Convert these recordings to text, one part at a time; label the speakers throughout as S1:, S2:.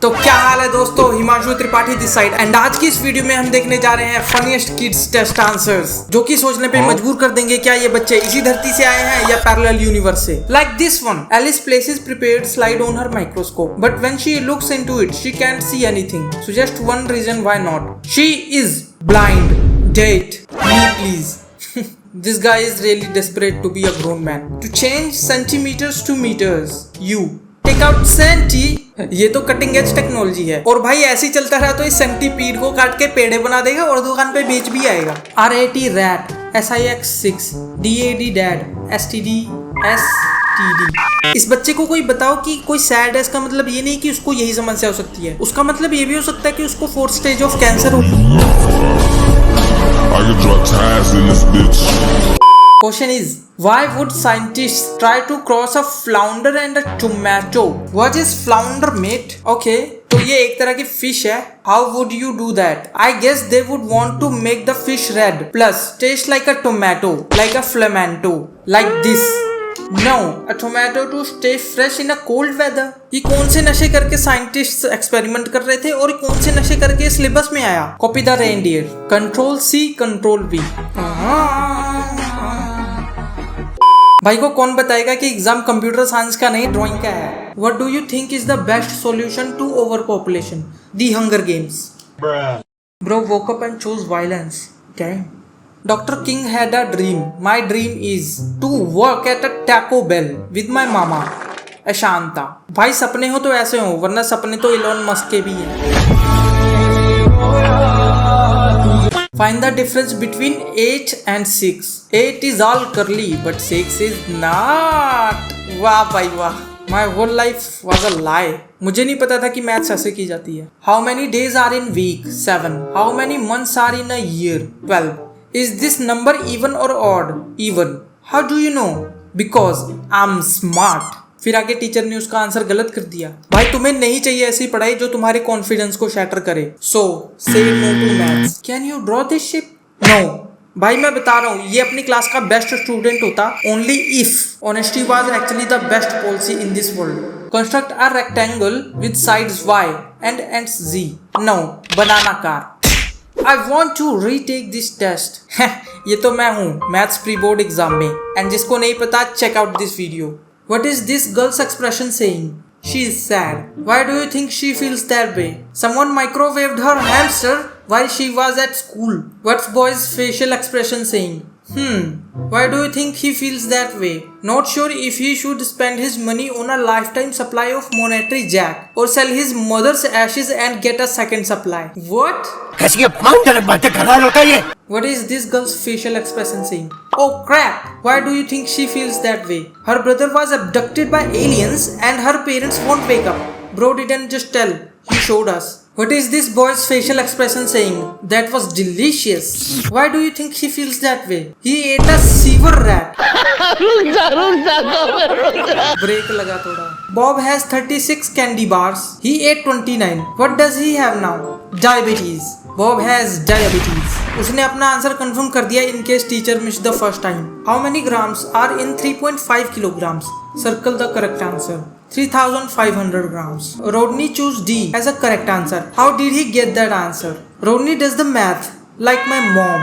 S1: तो क्या हाल है दोस्तों, Himanshu Tripathi this side and आज की इस वीडियो में हम देखने जा रहे हैं फनीएस्ट किड्स टेस्ट आंसर्स, जो कि सोचने पे मजबूर कर देंगे क्या ये बच्चे इसी धरती से आए हैं या पैरेलल यूनिवर्स से। Like this one, Alice places prepared slide on her microscope but when she looks into it she can't see anything. So just one reason why not, she is blind. Date me please. This guy is really desperate to be a grown man. To change centimeters to meters, you take out centi। ये तो cutting edge technology है और भाई ऐसे ही चलता रहा तो इस सेंटीपीड को काट के पेड़े बना देगा और दुकान पे बेच भी आएगा। RAT rat, SIX 6, DAD dad, STD STD। इस बच्चे को कोई बताओ कि कोई सैड है, इसका मतलब ये नहीं कि उसको यही समस्या हो सकती है, उसका मतलब ये भी हो सकता है कि उसको 4th स्टेज ऑफ कैंसर हो। Question is, why would scientists try to cross a flounder and a tomato? What is flounder, mate? Okay, तो ये एक तरह की fish है. How would you do that? I guess they would want to make the fish red, plus taste like a tomato, like a flamingo, like this. No, a tomato to stay fresh in a cold weather. ये कौन से नशे करके scientist experiment कर रहे थे और कौन से नशे करके सिलेबस में आया? Copy the reindeer, control C control V। भाई को कौन बताएगा कि एग्जाम कंप्यूटर साइंस का नहीं ड्राइंग का है? What do you think is the best solution to overpopulation? The Hunger Games. Bro woke up and chose violence. Damn. Dr. King had a dream. My dream is to work at a Taco Bell with my mama. अशांता। भाई सपने हो तो ऐसे हो, वरना सपने तो Elon Musk के भी हैं। Find the difference between 8 and 6. 8 is all curly, but 6 is not. वाह भाई वाह। My whole life was a lie. मुझे नहीं पता था कि मैथ्स ऐसे की जाती है। How many days are in week? 7. How many months are in a year? 12. Is this number even or odd? Even. How do you know? Because I'm smart. फिर आगे टीचर ने उसका आंसर गलत कर दिया। भाई तुम्हें नहीं चाहिए ऐसी पढ़ाई जो तुम्हारे कॉन्फिडेंस को शैटर करे। So say no to maths. Can you draw this ship? No. भाई मैं बता रहा हूँ, ये अपनी क्लास का बेस्ट स्टूडेंट होता only if honesty was actually the best policy in this world. Construct a rectangle with sides Y and ends Z. No. Banana car. I want to retake this test. ये तो मैं हूँ maths pre board exam में, and जिसको नहीं पता check out this video. What is this girl's expression saying? She is sad. Why do you think she feels that way? Someone microwaved her hamster while she was at school. What's boy's facial expression saying? Why do you think he feels that way? Not sure if he should spend his money on a lifetime supply of monetary jack or sell his mother's ashes and get a second supply. What?
S2: कैसी अपमानजनक बातें कर रहा होता है ये?
S1: What is this girl's facial expression saying? Oh crap! Why do you think she feels that way? Her brother was abducted by aliens and her parents won't wake up. Bro didn't just tell, he showed us. What is this boy's facial expression saying? That was delicious. Why do you think he feels that way? He ate a sewer rat. Break लगा थोड़ा। Bob has 36 candy bars. He ate 29. What does he have now? Diabetes. Bob has diabetes. उसने अपना answer confirm कर दिया in case teacher missed the first time. How many grams are in 3.5 kilograms? Circle the correct answer. 3,500 grams. Rodney chose D as a correct answer. How did he get that answer? Rodney does the math like my mom.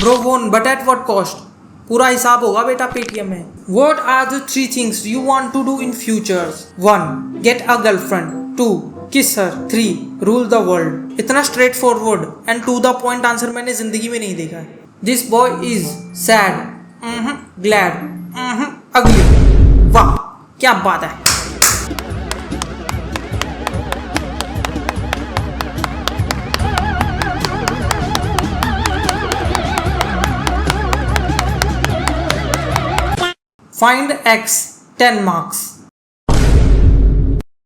S1: Bro won, but at what cost? पूरा हिसाब होगा बेटा Paytm में। What are the 3 things you want to do in future? 1. Get a girlfriend. 2. Kiss her. 3. Rule the world. इतना straight forward and to the point answer मैंने जिंदगी में नहीं देखा। This boy is sad. Glad. Ugly. वाह क्या बात है। Find X 10 marks।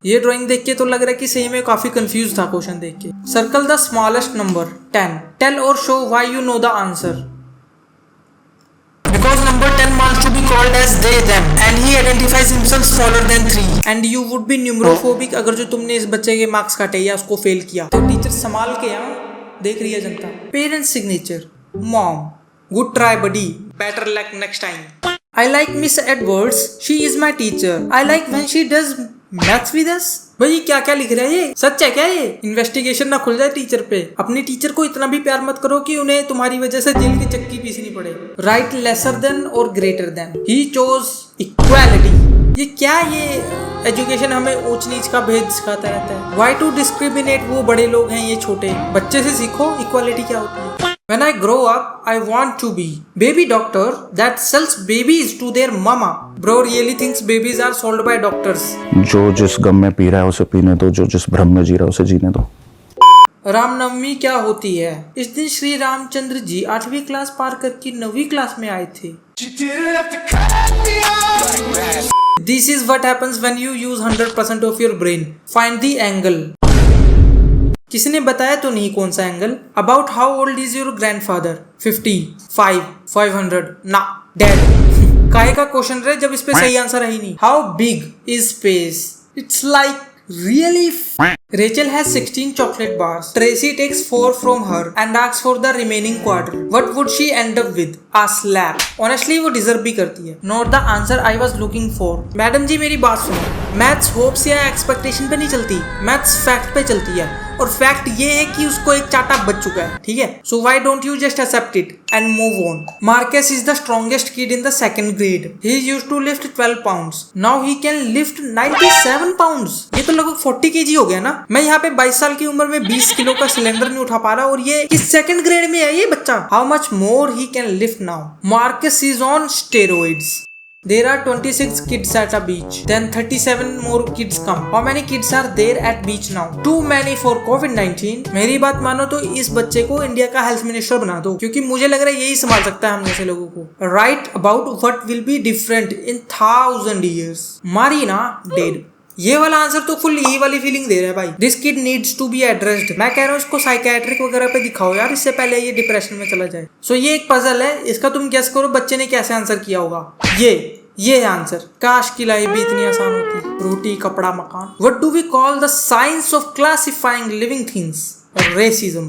S1: ये ड्राइंग देख के तो लग रहा है कि सही में काफी कंफ्यूज था क्वेश्चन देख के। Circle the smallest number 10। Tell और show why you know the answer. Because number 10 wants to be called as they them and he identifies himself smaller than 3 and you would be numerophobic अगर जो तुमने इस बच्चे के marks काटे या उसको फेल किया तो टीचर संभाल के यहाँ देख रही है जनता। Parents signature mom good try buddy better luck next time. I like Miss Edwards. She is my teacher. I like when she does maths with us. भाई ये क्या क्या लिख रहा है, ये सच है क्या? ये इन्वेस्टिगेशन ना खुल जाए टीचर पे। अपनी टीचर को इतना भी प्यार मत करो कि उन्हें तुम्हारी वजह से जेल की चक्की पीसनी पड़े। राइट लेसर देन और greater than. He chose equality. ये क्या, ये एजुकेशन हमें ऊंच नीच का भेद सिखाता रहता है। वाई टू डिस्क्रिमिनेट, वो बड़े लोग हैं ये छोटे। बच्चे से सीखो इक्वालिटी क्या होती है। When I grow up, I want to be baby doctor that sells babies to their mama. Bro really thinks babies are sold by doctors.
S3: जो जिस गम में पी रहा है उसे पीने दो, जो जिस भ्रम में जी रहा है उसे जीने दो।
S1: रामनवमी क्या होती है? इस दिन श्री रामचंद्र जी 8वीं क्लास पार करके 9वीं क्लास में आए थे। This is what happens when you use 100% of your brain. Find the angle. किसने बताया तो नहीं कौन सा angle. About how old is your grandfather? 50, 5, 500, ना डेड। काहे का क्वेश्चन रहे जब इस पे सही आंसर है ही नहीं। How big is space? It's like really Rachel has 16 chocolate bars. Tracy takes 4 from her and asks for the remaining quarter. What would she end up with? A slap. Honestly वो deserve भी करती है। Not the answer I was looking for. Madam जी मेरी बात सुनो। Maths hopes या expectation पे नहीं चलती, मैथ्स फैक्ट पे चलती है। और फैक्ट ये है कि उसको एक चाटा बच चुका है, ठीक है। So why don't you just accept it and move on. Marcus is the strongest kid in the second grade. He used to lift 12 pounds, now he can lift 97 pounds. ये तो लगभग 40 केजी हो गया ना। मैं यहाँ पे 22 साल की उम्र में 20 किलो का सिलेंडर नहीं उठा पा रहा और ये किस सेकंड ग्रेड में है ये बच्चा। How much more he can lift now. Marcus is on steroids. There are 26 kids at a beach. Then 37 more kids come. How many kids are there at beach now? Too many for COVID-19. मेरी बात मानो तो इस बच्चे को India का health minister बना दो, क्योंकि मुझे लग रहा है यही संभाल सकता है हम जैसे लोगों को। Write about what will be different in 1000 years. Marina dead. ये वाला आंसर तो फुल यही वाली फीलिंग दे रहा है भाई। This kid needs to be addressed. मैं कह रहा हूँ इसको साइकेट्रिक वगैरह पे दिखाओ यार, इससे पहले ये डिप्रेशन में चला जाए। सो ये एक पजल है, इसका तुम गेस करो बच्चे ने कैसे आंसर किया होगा। ये आंसर। काश की लाइफ भी इतनी आसान होती। रोटी कपड़ा मकान। What do we call the science of classifying living things? Racism.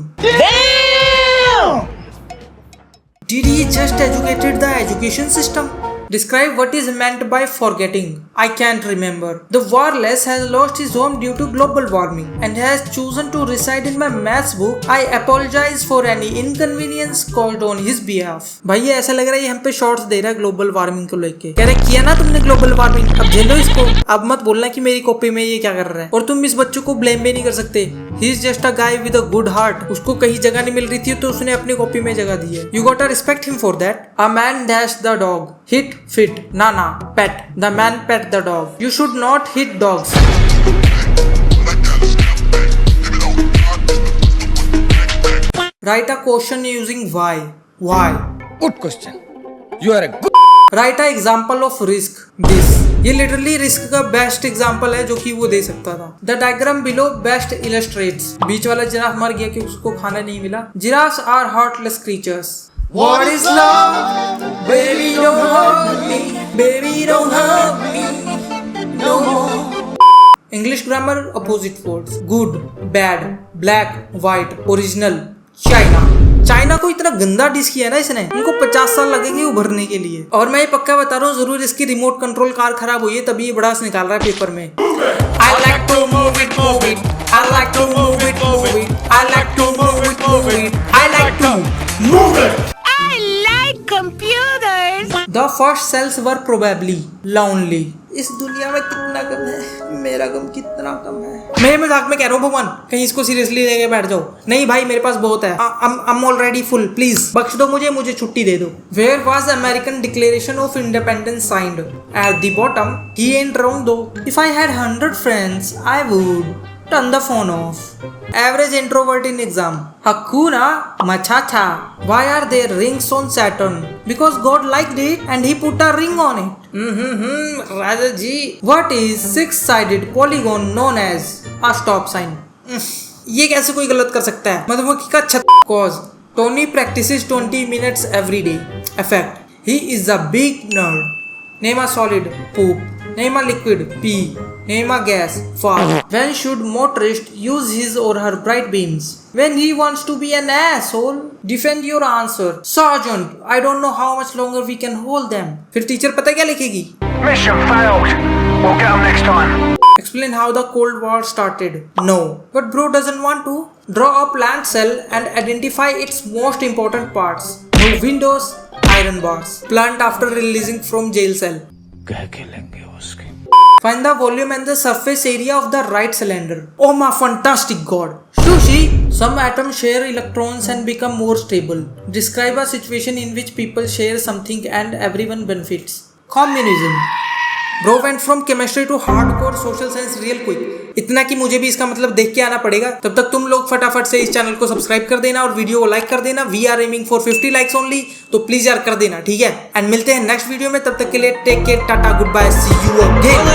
S1: Did he just educated the education system? Describe what is meant by forgetting. I can't remember. The Warless has lost his home due to global warming and has chosen to reside in my maths book. I apologize for any inconvenience caused on his behalf. भाई ये ऐसा लग रहा है ये हम पे shorts दे रहा है ग्लोबल वार्मिंग को लेके। कह रहे किया ना तुमने ग्लोबल वार्मिंग, अब झेलो इसको। अब मत बोलना कि मेरी कॉपी में ये क्या कर रहा है। और तुम इस बच्चों को ब्लेम भी नहीं कर सकते। He is just a guy with a good heart. उसको कहीं जगह नहीं मिल रही थी तो उसने अपनी कॉपी में जगह दी है। You gotta respect him for that. A man dashed the dog. Hit, fit, na, pet. The man pet the dog. You should not hit dogs. Write a question using why. Why?
S2: Good question. You are a good.
S1: Write a example of risk. This. ये literally risk का best example है जो कि वो दे सकता था। The diagram below best illustrates. बीच वाला जिराफ मर गया कि उसको खाना नहीं मिला। Giraffes are heartless creatures. What is love? Baby don't hurt me. Baby don't hurt me. No more. English grammar opposite words. Good, bad, black, white, original, China. China को इतना गंदा डिश किया ना इसने, इनको 50 साल लगेंगे उभरने के लिए। और मैं ये पक्का बता रहा हूँ जरूर इसकी रिमोट कंट्रोल कार खराब हुई है तभी ये बड़ास निकाल रहा है पेपर में। I like to move it, move it. I like to move it, move it. I like to move it, move it. I like to move it.
S4: I like computers.
S1: The first cells were probably lonely. इस दुनिया में कितना कम है, मेरा गम कितना कम है। मैं मजाक में कह रहा हूँ भगवान, कहीं इसको सीरियसली लेके बैठ जाओ। नहीं भाई मेरे पास बहुत है। I'm already full. प्लीज बख्श दो मुझे छुट्टी दे दो। Where was the American Declaration of Independence signed? At the bottom. He ain't wrong though. If I had 100 friends, I would turn the phone off. Average introvert in exam. Hakuna Matata. Why are there rings on Saturn? Because God liked it and he put a ring on it. Raja ji. What is six-sided polygon known as a stop sign? ये कैसे कोई गलत कर सकता है? मधुमक्खी का छत। Cause Tony practices 20 minutes every day. Effect. He is a big nerd. Name a solid. Poop. Name a liquid. Pee. Name a gas. Fart. When should motorist use his or her bright beams? When he wants to be an asshole. Defend your answer. Sergeant, I don't know how much longer we can hold them. फिर teacher पता क्या लिखेगी?
S5: Mission failed. We'll get them next time.
S1: Explain how the Cold War started. No. But bro doesn't want to. Draw a plant cell and identify its most important parts. No windows, iron bars. Plant after releasing from jail cell. Find the volume and the surface area of the right cylinder. Oh my fantastic god. Sushi. Some atoms share electrons and become more stable. Describe a situation in which people share something and everyone benefits. Communism. Bro went from chemistry to hardcore social science real quick. इतना कि मुझे भी इसका मतलब देख के आना पड़ेगा. तब तक तुम लोग फटाफट से इस चैनल को सब्सक्राइब कर देना और वीडियो को लाइक कर देना. We are aiming for 50 likes only. तो प्लीज यार कर देना, ठीक है. एंड मिलते हैं नेक्स्ट वीडियो में. तब तक के लिए टेक केयर, टाटा, goodbye, see you again.